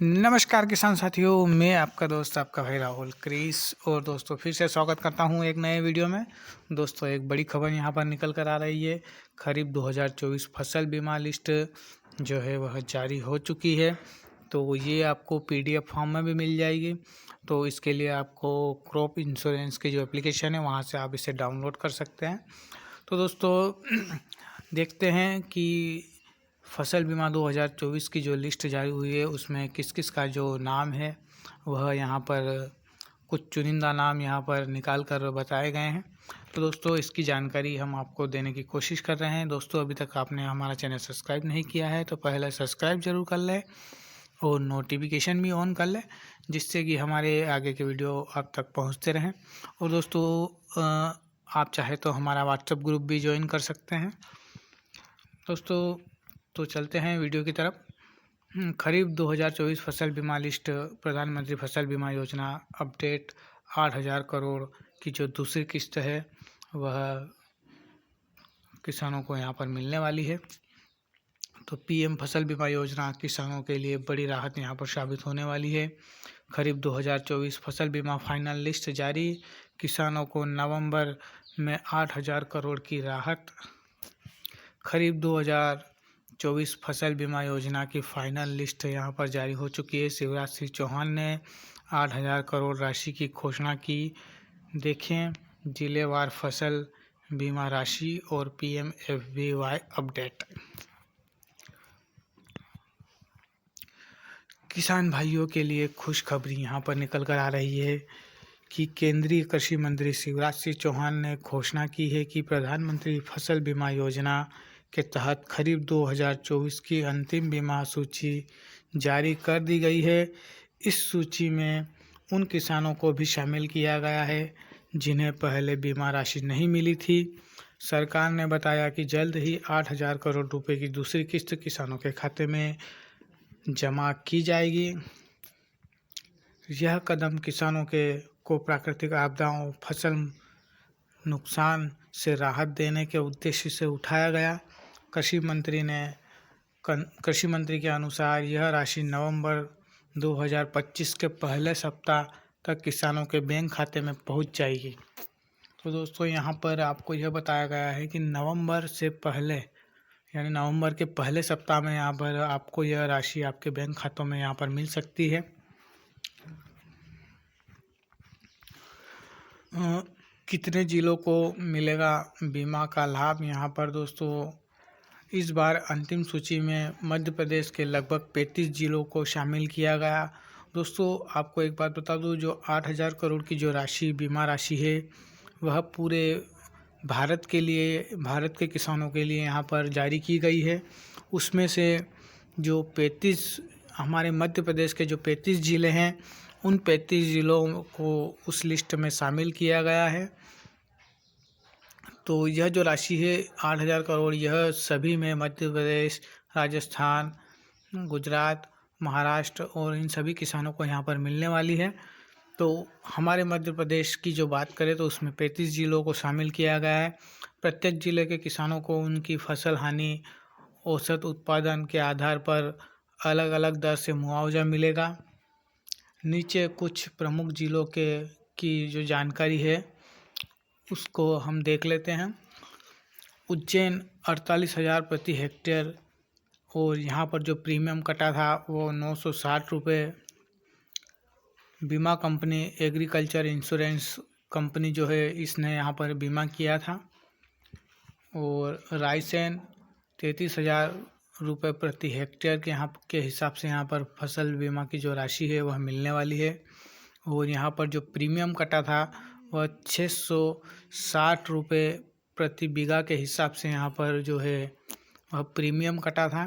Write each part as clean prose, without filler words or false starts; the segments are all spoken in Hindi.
नमस्कार किसान साथियों, मैं आपका दोस्त आपका भाई राहुल क्रिस और दोस्तों फिर से स्वागत करता हूं एक नए वीडियो में। दोस्तों एक बड़ी खबर यहां पर निकल कर आ रही है। खरीफ 2024 फसल बीमा लिस्ट जो है वह जारी हो चुकी है। तो ये आपको पीडीएफ फॉर्म में भी मिल जाएगी। तो इसके लिए आपको क्रॉप इंश्योरेंस की जो एप्लीकेशन है वहाँ से आप इसे डाउनलोड कर सकते हैं। तो दोस्तों देखते हैं कि फसल बीमा 2024 की जो लिस्ट जारी हुई है उसमें किस किस का जो नाम है वह यहाँ पर कुछ चुनिंदा नाम यहाँ पर निकाल कर बताए गए हैं। तो दोस्तों इसकी जानकारी हम आपको देने की कोशिश कर रहे हैं। दोस्तों अभी तक आपने हमारा चैनल सब्सक्राइब नहीं किया है तो पहले सब्सक्राइब ज़रूर कर लें और नोटिफिकेशन भी ऑन कर लें, जिससे कि हमारे आगे के वीडियो आप तक पहुँचते रहें। और दोस्तों आप चाहे तो हमारा व्हाट्सएप ग्रुप भी ज्वाइन कर सकते हैं। दोस्तों तो चलते हैं वीडियो की तरफ। खरीफ 2024 फसल बीमा लिस्ट प्रधानमंत्री फसल बीमा योजना अपडेट 8,000 करोड़ की जो दूसरी किस्त है वह किसानों को यहाँ पर मिलने वाली है। तो पीएम फसल बीमा योजना किसानों के लिए बड़ी राहत यहाँ पर साबित होने वाली है। खरीफ 2024 फसल बीमा फाइनल लिस्ट जारी, किसानों को नवंबर में 8,000 करोड़ की राहत। खरीफ 2024 फसल बीमा योजना की फाइनल लिस्ट यहाँ पर जारी हो चुकी है। शिवराज सिंह चौहान ने 8,000 करोड़ राशि की घोषणा की। देखें जिलेवार फसल बीमा राशि और PMFBY अपडेट। किसान भाइयों के लिए खुशखबरी यहाँ पर निकल कर आ रही है कि केंद्रीय कृषि मंत्री शिवराज सिंह चौहान ने घोषणा की है कि प्रधानमंत्री फसल बीमा योजना के तहत खरीफ 2024 की अंतिम बीमा सूची जारी कर दी गई है। इस सूची में उन किसानों को भी शामिल किया गया है जिन्हें पहले बीमा राशि नहीं मिली थी। सरकार ने बताया कि जल्द ही 8,000 करोड़ रुपए की दूसरी किस्त किसानों के खाते में जमा की जाएगी। यह कदम किसानों को प्राकृतिक आपदाओं, फसल नुकसान से राहत देने के उद्देश्य से उठाया गया। कृषि मंत्री के अनुसार यह राशि नवंबर 2025 के पहले सप्ताह तक किसानों के बैंक खाते में पहुंच जाएगी। तो दोस्तों यहाँ पर आपको यह बताया गया है कि नवंबर से पहले यानी नवंबर के पहले सप्ताह में यहाँ पर आपको यह राशि आपके बैंक खातों में यहाँ पर मिल सकती है। कितने जिलों को मिलेगा बीमा का लाभ? यहाँ पर दोस्तों इस बार अंतिम सूची में मध्य प्रदेश के लगभग 35 जिलों को शामिल किया गया। दोस्तों आपको एक बात बता दूं, जो 8,000 करोड़ की जो राशि बीमा राशि है वह पूरे भारत के किसानों के लिए यहाँ पर जारी की गई है। उसमें से जो 35 हमारे मध्य प्रदेश के जो 35 ज़िले हैं उन 35 ज़िलों को उस लिस्ट में शामिल किया गया है। तो यह जो राशि है 8,000 करोड़ यह सभी में मध्य प्रदेश, राजस्थान, गुजरात, महाराष्ट्र और इन सभी किसानों को यहाँ पर मिलने वाली है। तो हमारे मध्य प्रदेश की जो बात करें तो उसमें 35 ज़िलों को शामिल किया गया है। प्रत्येक ज़िले के किसानों को उनकी फसल हानि औसत उत्पादन के आधार पर अलग अलग दर से मुआवजा मिलेगा। नीचे कुछ प्रमुख ज़िलों की जो जानकारी है उसको हम देख लेते हैं। उज्जैन 48,000 प्रति हेक्टेयर और यहाँ पर जो प्रीमियम कटा था वो 960 रुपये। बीमा कंपनी एग्रीकल्चर इंश्योरेंस कंपनी जो है इसने यहाँ पर बीमा किया था। और रायसेन 33,000 रुपये प्रति हेक्टेयर के यहाँ के हिसाब से यहाँ पर फसल बीमा की जो राशि है वह मिलने वाली है। और यहाँ पर जो प्रीमियम कटा था वह 660 रुपये प्रति बीघा के हिसाब से यहाँ पर जो है वह प्रीमियम कटा था।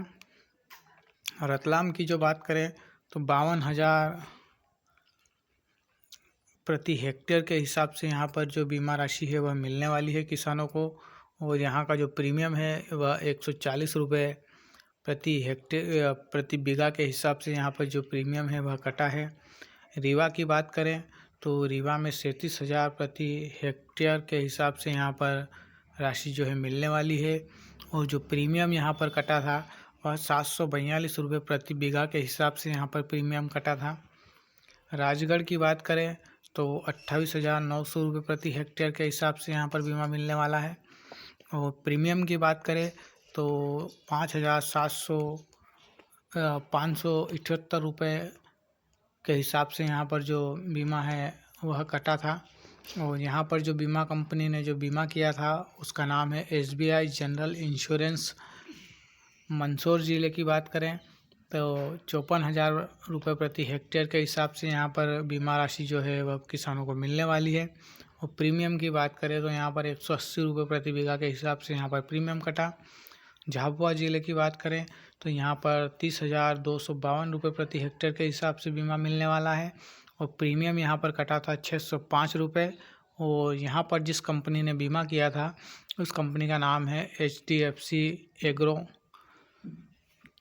रतलाम की जो बात करें तो 52,000 प्रति हेक्टेयर के हिसाब से यहाँ पर जो बीमा राशि है वह मिलने वाली है किसानों को। और यहाँ का जो प्रीमियम है वह 140 रुपये प्रति हेक्टेयर प्रति बीघा के हिसाब से यहाँ पर जो प्रीमियम है वह कटा है। रीवा की बात करें तो रीवा में 37,000 प्रति हेक्टेयर के हिसाब से यहाँ पर राशि जो है मिलने वाली है। और जो प्रीमियम यहाँ पर कटा था वह 742 रुपये प्रति बीघा के हिसाब से यहाँ पर प्रीमियम कटा था। राजगढ़ की बात करें तो 28,900 रुपये प्रति हेक्टेयर के हिसाब से यहाँ पर बीमा मिलने वाला है। और प्रीमियम की बात करें तो 5,78 रुपये के हिसाब से यहाँ पर जो बीमा है वह कटा था। और यहाँ पर जो बीमा कंपनी ने जो बीमा किया था उसका नाम है SBI जनरल इंश्योरेंस। मंदसौर ज़िले की बात करें तो 54,000 रुपये प्रति हेक्टेयर के हिसाब से यहाँ पर बीमा राशि जो है वह किसानों को मिलने वाली है। और प्रीमियम की बात करें तो यहाँ पर 180 रुपये प्रति बीघा के हिसाब से यहाँ पर प्रीमियम कटा। झाबुआ ज़िले की बात करें तो यहाँ पर 30,252 रुपये प्रति हेक्टेयर के हिसाब से बीमा मिलने वाला है। और प्रीमियम यहाँ पर कटा था 605 रुपये। और यहाँ पर जिस कंपनी ने बीमा किया था उस कंपनी का नाम है HDFC एग्रो।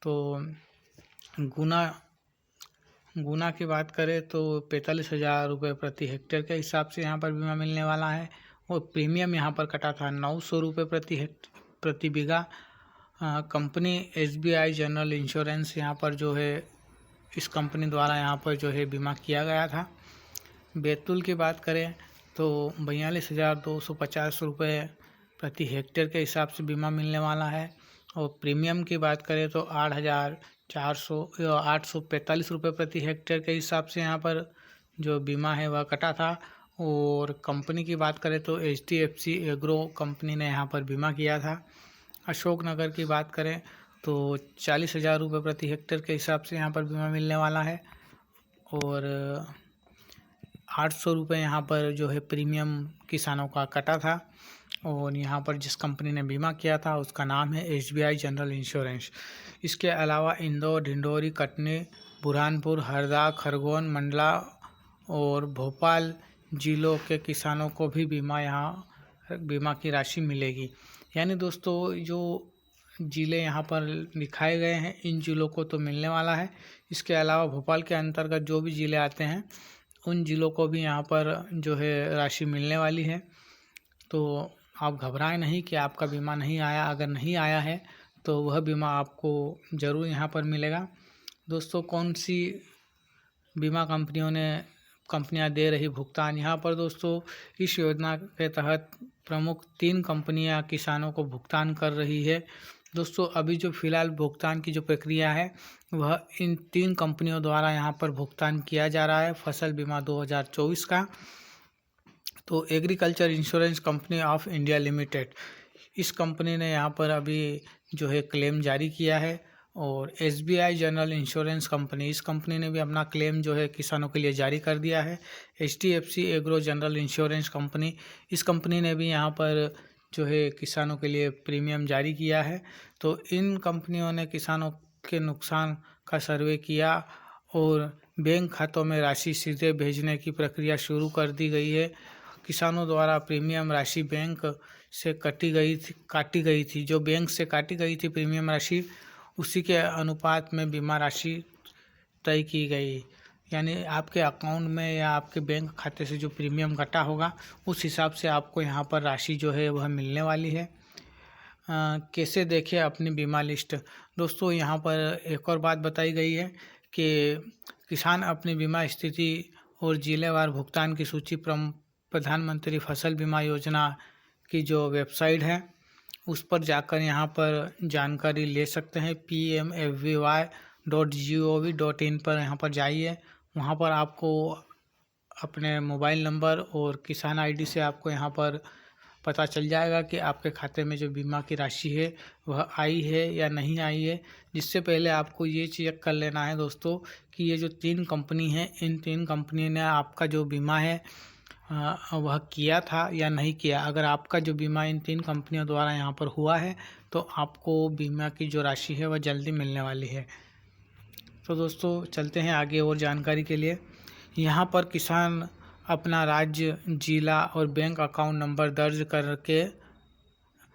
तो गुना की बात करें तो 45,000 रुपये प्रति हेक्टेयर के हिसाब से यहाँ पर बीमा मिलने वाला है। और प्रीमियम यहाँ पर कटा था 900 रुपये प्रति बीघा। कंपनी SBI जनरल इंश्योरेंस यहाँ पर जो है इस कंपनी द्वारा यहाँ पर जो है बीमा किया गया था। बैतूल की बात करें तो 42,250 रुपये प्रति हेक्टेयर के हिसाब से बीमा मिलने वाला है। और प्रीमियम की बात करें तो 8,845 रुपये प्रति हेक्टेयर के हिसाब से यहाँ पर जो बीमा है वह कटा था। और कंपनी की बात करें तो HDFC एग्रो कंपनी ने यहाँ पर बीमा किया था। अशोकनगर की बात करें तो 40,000 रुपये प्रति हेक्टेयर के हिसाब से यहाँ पर बीमा मिलने वाला है। और 800 रुपये यहाँ पर जो है प्रीमियम किसानों का कटा था। और यहाँ पर जिस कंपनी ने बीमा किया था उसका नाम है SBI जनरल इंश्योरेंस। इसके अलावा इंदौर, ढिंडोरी, कटनी, बुरहानपुर, हरदा, खरगोन, मंडला और भोपाल जिलों के किसानों को भी बीमा की राशि मिलेगी। यानी दोस्तों जो ज़िले यहाँ पर दिखाए गए हैं इन ज़िलों को तो मिलने वाला है। इसके अलावा भोपाल के अंतर्गत जो भी ज़िले आते हैं उन ज़िलों को भी यहाँ पर जो है राशि मिलने वाली है। तो आप घबराएं नहीं कि आपका बीमा नहीं आया। अगर नहीं आया है तो वह बीमा आपको ज़रूर यहाँ पर मिलेगा। दोस्तों कौन सी बीमा कंपनियां दे रही भुगतान, यहाँ पर दोस्तों इस योजना के तहत प्रमुख 3 कंपनियां किसानों को भुगतान कर रही है। दोस्तों अभी जो फ़िलहाल भुगतान की जो प्रक्रिया है वह इन 3 कंपनियों द्वारा यहाँ पर भुगतान किया जा रहा है फसल बीमा 2024 का। तो agriculture insurance company of India limited, इस कंपनी ने यहाँ पर अभी जो है क्लेम जारी किया है। और SBI जनरल इंश्योरेंस कंपनी, इस कंपनी ने भी अपना क्लेम जो है किसानों के लिए जारी कर दिया है। HDFC agro general insurance company, इस कंपनी ने भी यहाँ पर जो है किसानों के लिए प्रीमियम जारी किया है। तो इन कंपनियों ने किसानों के नुकसान का सर्वे किया और बैंक खातों में राशि सीधे भेजने की प्रक्रिया शुरू कर दी गई है। किसानों द्वारा प्रीमियम राशि बैंक से काटी गई थी। जो बैंक से काटी गई थी प्रीमियम राशि, उसी के अनुपात में बीमा राशि तय की गई। यानी आपके अकाउंट में या आपके बैंक खाते से जो प्रीमियम कटा होगा उस हिसाब से आपको यहाँ पर राशि जो है वह मिलने वाली है। कैसे देखें अपनी बीमा लिस्ट, दोस्तों यहाँ पर एक और बात बताई गई है कि किसान अपनी बीमा स्थिति और जिलेवार भुगतान की सूची प्रधानमंत्री फसल बीमा योजना की जो वेबसाइट है उस पर जाकर यहाँ पर जानकारी ले सकते हैं। pmfby.gov.in पर यहाँ पर जाइए, वहाँ पर आपको अपने मोबाइल नंबर और किसान ID से आपको यहाँ पर पता चल जाएगा कि आपके खाते में जो बीमा की राशि है वह आई है या नहीं आई है। जिससे पहले आपको ये चेक कर लेना है दोस्तों कि ये जो 3 कंपनी हैं इन 3 कंपनी ने आपका जो बीमा है वह किया था या नहीं किया। अगर आपका जो बीमा इन 3 कंपनियों द्वारा यहाँ पर हुआ है तो आपको बीमा की जो राशि है वह जल्दी मिलने वाली है। तो दोस्तों चलते हैं आगे और जानकारी के लिए। यहाँ पर किसान अपना राज्य, जिला और बैंक अकाउंट नंबर दर्ज करके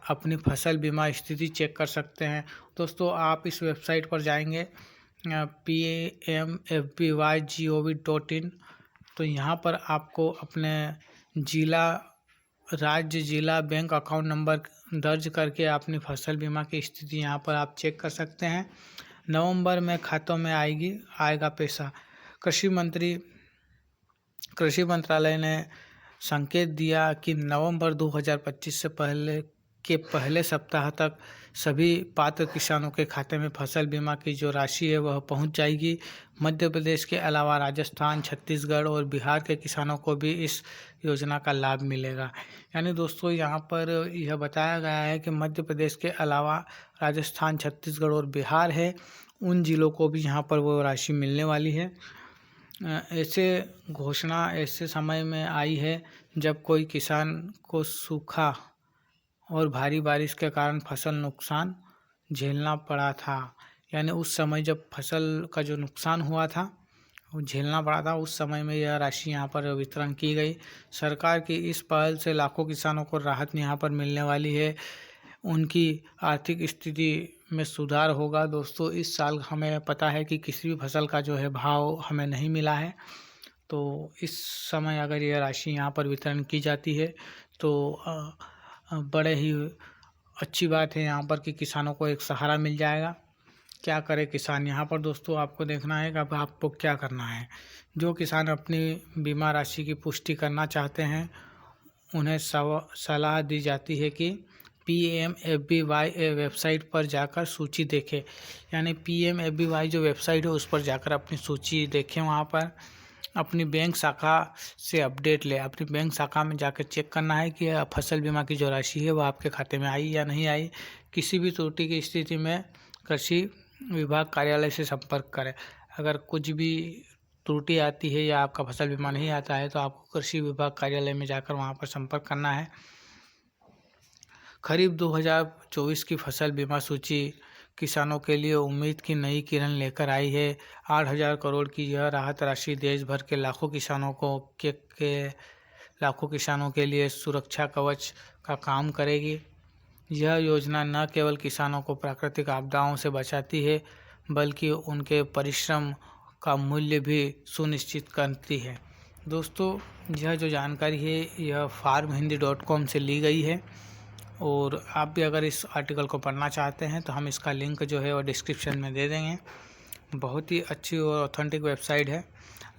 अपनी फसल बीमा स्थिति चेक कर सकते हैं। दोस्तों आप इस वेबसाइट पर जाएंगे pmfby.gov.in, तो यहाँ पर आपको अपने जिला राज्य जिला बैंक अकाउंट नंबर दर्ज करके अपनी फसल बीमा की स्थिति यहाँ पर आप चेक कर सकते हैं। नवंबर में खातों में आएगा पैसा। कृषि मंत्रालय ने संकेत दिया कि नवंबर 2025 से पहले सप्ताह तक सभी पात्र किसानों के खाते में फसल बीमा की जो राशि है वह पहुंच जाएगी। मध्य प्रदेश के अलावा राजस्थान, छत्तीसगढ़ और बिहार के किसानों को भी इस योजना का लाभ मिलेगा। यानी दोस्तों यहाँ पर यह बताया गया है कि मध्य प्रदेश के अलावा राजस्थान, छत्तीसगढ़ और बिहार है, उन जिलों को भी यहाँ पर वो राशि मिलने वाली है। ऐसे घोषणा ऐसे समय में आई है जब कोई किसान को सूखा और भारी बारिश के कारण फसल नुकसान झेलना पड़ा था। यानी उस समय जब फसल का जो नुकसान हुआ था वो झेलना पड़ा था, उस समय में यह राशि यहाँ पर वितरण की गई। सरकार की इस पहल से लाखों किसानों को राहत यहाँ पर मिलने वाली है, उनकी आर्थिक स्थिति में सुधार होगा। दोस्तों इस साल हमें पता है कि किसी भी फसल का जो है भाव हमें नहीं मिला है, तो इस समय अगर यह राशि यहाँ पर वितरण की जाती है तो बड़े ही अच्छी बात है यहाँ पर कि किसानों को एक सहारा मिल जाएगा। क्या करे किसान, यहाँ पर दोस्तों आपको देखना है कि अब आपको क्या करना है। जो किसान अपनी बीमा राशि की पुष्टि करना चाहते हैं उन्हें सलाह दी जाती है कि PMFBY वेबसाइट पर जाकर सूची देखें। यानी PMFBY जो वेबसाइट है उस पर जाकर अपनी सूची देखें, वहाँ पर अपनी बैंक शाखा से अपडेट ले। अपनी बैंक शाखा में जाकर चेक करना है कि फसल बीमा की जो राशि है वो आपके खाते में आई या नहीं आई। किसी भी त्रुटि की स्थिति में कृषि विभाग कार्यालय से संपर्क करें। अगर कुछ भी त्रुटि आती है या आपका फसल बीमा नहीं आता है तो आपको कृषि विभाग कार्यालय में जाकर वहाँ पर संपर्क करना है। खरीफ 2024 की फसल बीमा सूची किसानों के लिए उम्मीद की नई किरण लेकर आई है। 8,000 करोड़ की यह राहत राशि देश भर के लाखों किसानों के लिए सुरक्षा कवच का काम करेगी। यह योजना न केवल किसानों को प्राकृतिक आपदाओं से बचाती है बल्कि उनके परिश्रम का मूल्य भी सुनिश्चित करती है। दोस्तों यह जो जानकारी है यह farmhindi.com से ली गई है और आप भी अगर इस आर्टिकल को पढ़ना चाहते हैं तो हम इसका लिंक जो है वो डिस्क्रिप्शन में दे देंगे। बहुत ही अच्छी और ऑथेंटिक वेबसाइट है,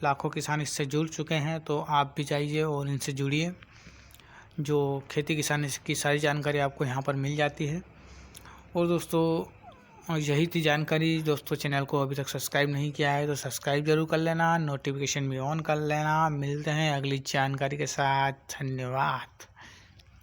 लाखों किसान इससे जुड़ चुके हैं, तो आप भी जाइए और इनसे जुड़िए। जो खेती किसानी की सारी जानकारी आपको यहाँ पर मिल जाती है। और दोस्तों यही थी जानकारी। दोस्तों चैनल को अभी तक सब्सक्राइब नहीं किया है तो सब्सक्राइब जरूर कर लेना, नोटिफिकेशन भी ऑन कर लेना। मिलते हैं अगली जानकारी के साथ। धन्यवाद।